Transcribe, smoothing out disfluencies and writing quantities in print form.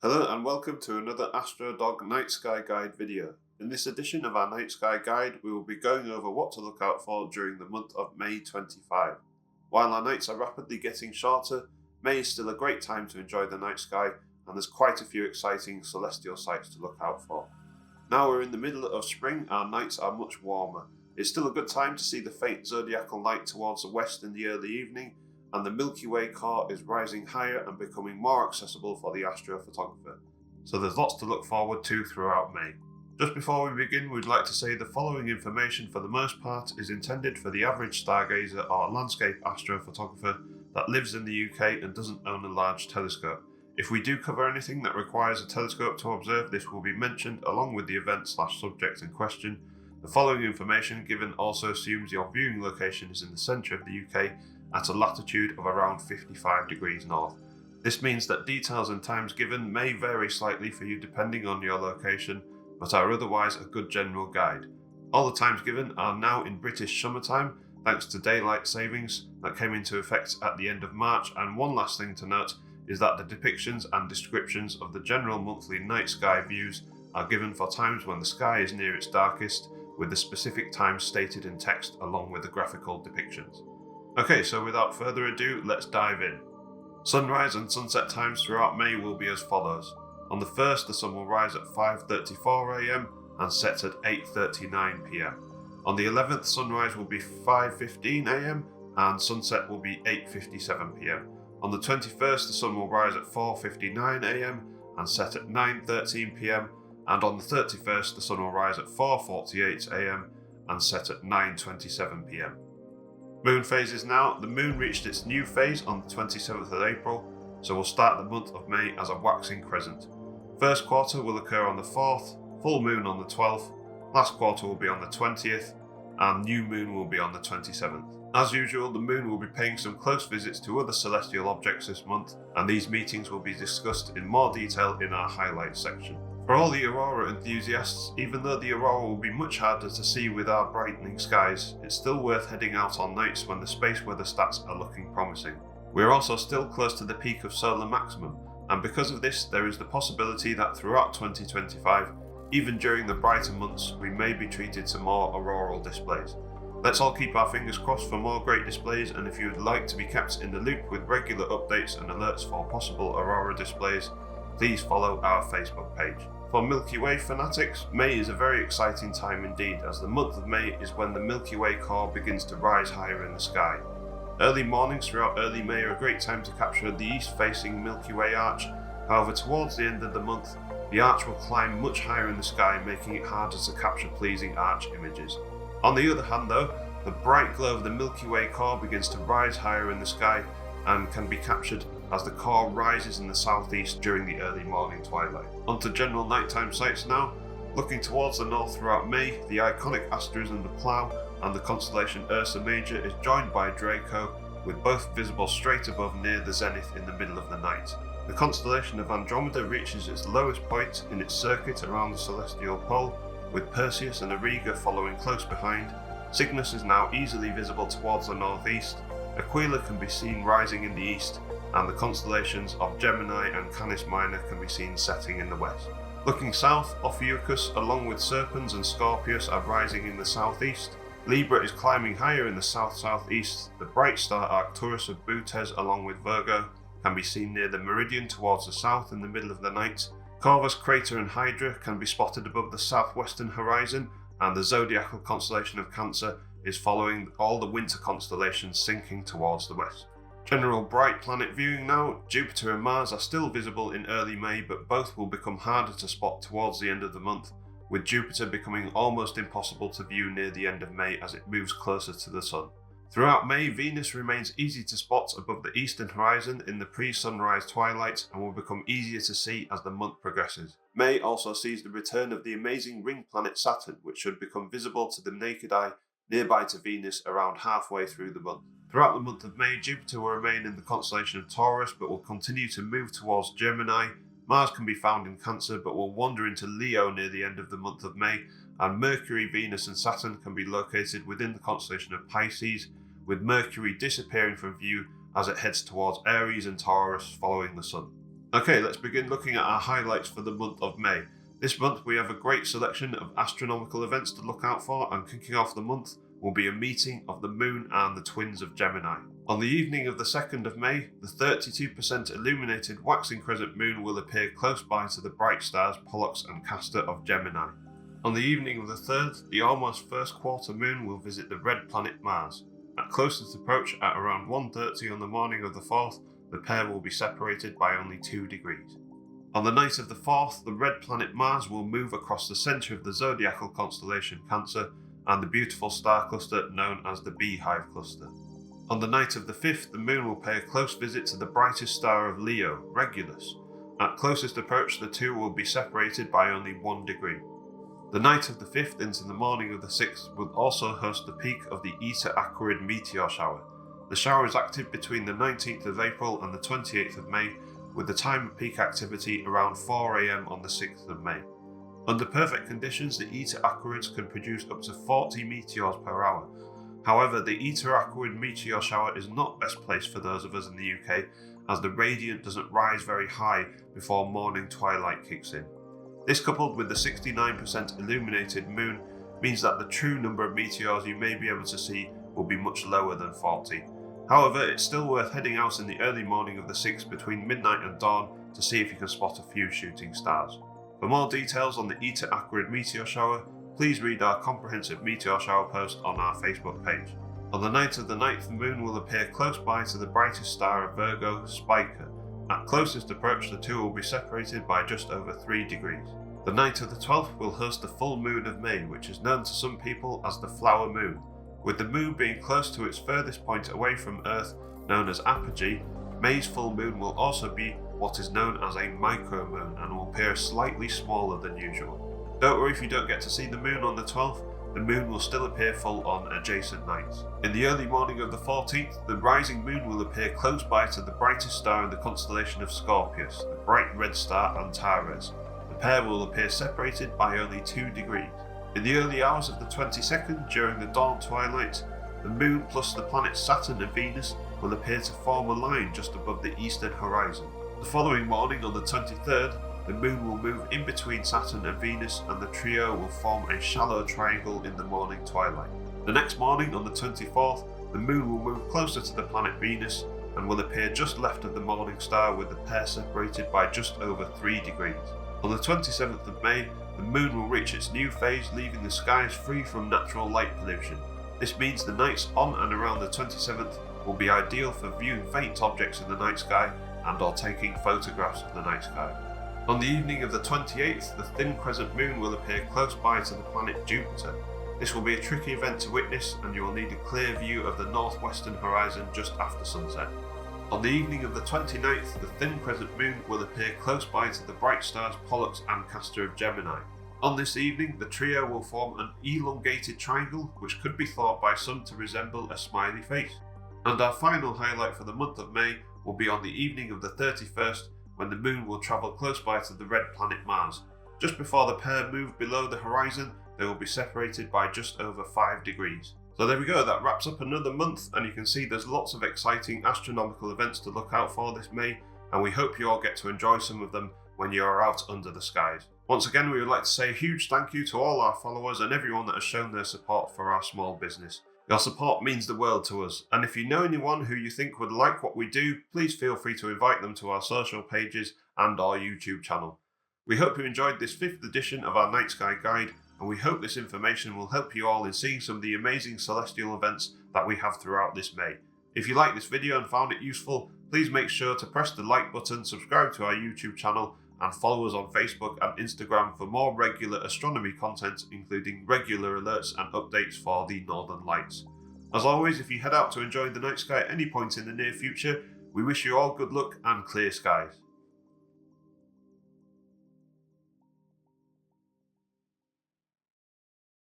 Hello and welcome to another Astro Dog Night Sky Guide video. In this edition of our Night Sky Guide, we will be going over what to look out for during the month of May 25. While our nights are rapidly getting shorter, May is still a great time to enjoy the night sky, and there's quite a few exciting celestial sights to look out for. Now we're in the middle of spring, our nights are much warmer. It's still a good time to see the faint zodiacal light towards the west in the early evening, and the Milky Way core is rising higher and becoming more accessible for the astrophotographer. So there's lots to look forward to throughout May. Just before we begin, we'd like to say the following information for the most part is intended for the average stargazer or landscape astrophotographer that lives in the UK and doesn't own a large telescope. If we do cover anything that requires a telescope to observe, this will be mentioned along with the event/subject in question. The following information given also assumes your viewing location is in the centre of the UK at a latitude of around 55 degrees north. This means that details and times given may vary slightly for you depending on your location, but are otherwise a good general guide. All the times given are now in British summertime, thanks to daylight savings that came into effect at the end of March, and one last thing to note is that the depictions and descriptions of the general monthly night sky views are given for times when the sky is near its darkest, with the specific times stated in text along with the graphical depictions. Okay, so without further ado, let's dive in. Sunrise and sunset times throughout May will be as follows. On the 1st, the sun will rise at 5:34 am and set at 8:39 pm. On the 11th, sunrise will be 5:15 am and sunset will be 8:57 pm. On the 21st, the sun will rise at 4:59 am and set at 9:13 pm. And on the 31st, the sun will rise at 4:48 am and set at 9:27 pm. Moon phases now. The moon reached its new phase on the 27th of April, so we'll start the month of May as a waxing crescent. First quarter will occur on the 4th, full moon on the 12th, last quarter will be on the 20th, and new moon will be on the 27th. As usual, the moon will be paying some close visits to other celestial objects this month, and these meetings will be discussed in more detail in our highlights section. For all the aurora enthusiasts, even though the aurora will be much harder to see with our brightening skies, it's still worth heading out on nights when the space weather stats are looking promising. We're also still close to the peak of solar maximum, and because of this, there is the possibility that throughout 2025, even during the brighter months, we may be treated to more auroral displays. Let's all keep our fingers crossed for more great displays, and if you would like to be kept in the loop with regular updates and alerts for possible aurora displays, please follow our Facebook page. For Milky Way fanatics, May is a very exciting time indeed, as the month of May is when the Milky Way core begins to rise higher in the sky. Early mornings throughout early May are a great time to capture the east-facing Milky Way arch. However, towards the end of the month, the arch will climb much higher in the sky, making it harder to capture pleasing arch images. On the other hand though, the bright glow of the Milky Way core begins to rise higher in the sky and can be captured as the core rises in the southeast during the early morning twilight. Onto general nighttime sights now. Looking towards the north throughout May, the iconic asterism the Plough and the constellation Ursa Major is joined by Draco, with both visible straight above near the zenith in the middle of the night. The constellation of Andromeda reaches its lowest point in its circuit around the celestial pole, with Perseus and Auriga following close behind. Cygnus is now easily visible towards the northeast. Aquila can be seen rising in the east, and the constellations of Gemini and Canis Minor can be seen setting in the west. Looking south, Ophiuchus along with Serpens and Scorpius are rising in the southeast. Libra is climbing higher in the south-southeast. The bright star Arcturus of Bootes along with Virgo can be seen near the meridian towards the south in the middle of the night. Corvus, Crater and Hydra can be spotted above the southwestern horizon, and the zodiacal constellation of Cancer is following all the winter constellations sinking towards the west. General bright planet viewing now. Jupiter and Mars are still visible in early May, but both will become harder to spot towards the end of the month, with Jupiter becoming almost impossible to view near the end of May as it moves closer to the Sun. Throughout May, Venus remains easy to spot above the eastern horizon in the pre-sunrise twilight and will become easier to see as the month progresses. May also sees the return of the amazing ring planet Saturn, which should become visible to the naked eye nearby to Venus around halfway through the month. Throughout the month of May, Jupiter will remain in the constellation of Taurus but will continue to move towards Gemini. Mars can be found in Cancer but will wander into Leo near the end of the month of May, and Mercury, Venus and Saturn can be located within the constellation of Pisces, with Mercury disappearing from view as it heads towards Aries and Taurus following the Sun. Okay, let's begin looking at our highlights for the month of May. This month we have a great selection of astronomical events to look out for, and kicking off the month will be a meeting of the Moon and the twins of Gemini. On the evening of the 2nd of May, the 32% illuminated waxing crescent moon will appear close by to the bright stars Pollux and Castor of Gemini. On the evening of the 3rd, the almost first quarter moon will visit the red planet Mars. At closest approach at around 1:30 on the morning of the 4th, the pair will be separated by only 2 degrees. On the night of the 4th, the red planet Mars will move across the centre of the zodiacal constellation Cancer and the beautiful star cluster known as the Beehive Cluster. On the night of the 5th, the moon will pay a close visit to the brightest star of Leo, Regulus. At closest approach, the two will be separated by only 1 degree. The night of the 5th into the morning of the 6th will also host the peak of the Eta Aquarid meteor shower. The shower is active between the 19th of April and the 28th of May, with the time of peak activity around 4 AM on the 6th of May. Under perfect conditions, the Eta Aquarids can produce up to 40 meteors per hour. However, the Eta Aquarid meteor shower is not best placed for those of us in the UK, as the radiant doesn't rise very high before morning twilight kicks in. This, coupled with the 69% illuminated moon, means that the true number of meteors you may be able to see will be much lower than 40. However, it's still worth heading out in the early morning of the 6th between midnight and dawn to see if you can spot a few shooting stars. For more details on the Eta Aquarid meteor shower, please read our comprehensive meteor shower post on our Facebook page. On the night of the 9th, the moon will appear close by to the brightest star of Virgo, Spica. At closest approach, the two will be separated by just over 3 degrees. The night of the 12th will host the full moon of May, which is known to some people as the flower moon. With the moon being close to its furthest point away from Earth, known as apogee, May's full moon will also be what is known as a micromoon and will appear slightly smaller than usual. Don't worry if you don't get to see the moon on the 12th, the moon will still appear full on adjacent nights. In the early morning of the 14th, the rising moon will appear close by to the brightest star in the constellation of Scorpius, the bright red star Antares. The pair will appear separated by only 2 degrees. In the early hours of the 22nd, during the dawn twilight, the moon plus the planets Saturn and Venus will appear to form a line just above the eastern horizon. The following morning, on the 23rd, the moon will move in between Saturn and Venus, and the trio will form a shallow triangle in the morning twilight. The next morning, on the 24th, the moon will move closer to the planet Venus and will appear just left of the morning star, with the pair separated by just over 3 degrees. On the 27th of May, the moon will reach its new phase, leaving the skies free from natural light pollution. This means the nights on and around the 27th will be ideal for viewing faint objects in the night sky and or taking photographs of the night sky. On the evening of the 28th, the thin crescent moon will appear close by to the planet Jupiter. This will be a tricky event to witness, and you will need a clear view of the northwestern horizon just after sunset. On the evening of the 29th, the thin crescent moon will appear close by to the bright stars Pollux and Castor of Gemini. On this evening, the trio will form an elongated triangle, which could be thought by some to resemble a smiley face. And our final highlight for the month of May will be on the evening of the 31st, when the moon will travel close by to the red planet Mars. Just before the pair move below the horizon, they will be separated by just over 5 degrees. So there we go, that wraps up another month, and you can see there's lots of exciting astronomical events to look out for this May, and we hope you all get to enjoy some of them when you are out under the skies. Once again, we would like to say a huge thank you to all our followers and everyone that has shown their support for our small business. Your support means the world to us, and if you know anyone who you think would like what we do, please feel free to invite them to our social pages and our YouTube channel. We hope you enjoyed this 5th edition of our Night Sky Guide, and we hope this information will help you all in seeing some of the amazing celestial events that we have throughout this May. If you liked this video and found it useful, please make sure to press the like button, subscribe to our YouTube channel, and follow us on Facebook and Instagram for more regular astronomy content, including regular alerts and updates for the Northern Lights. As always, if you head out to enjoy the night sky at any point in the near future, we wish you all good luck and clear skies.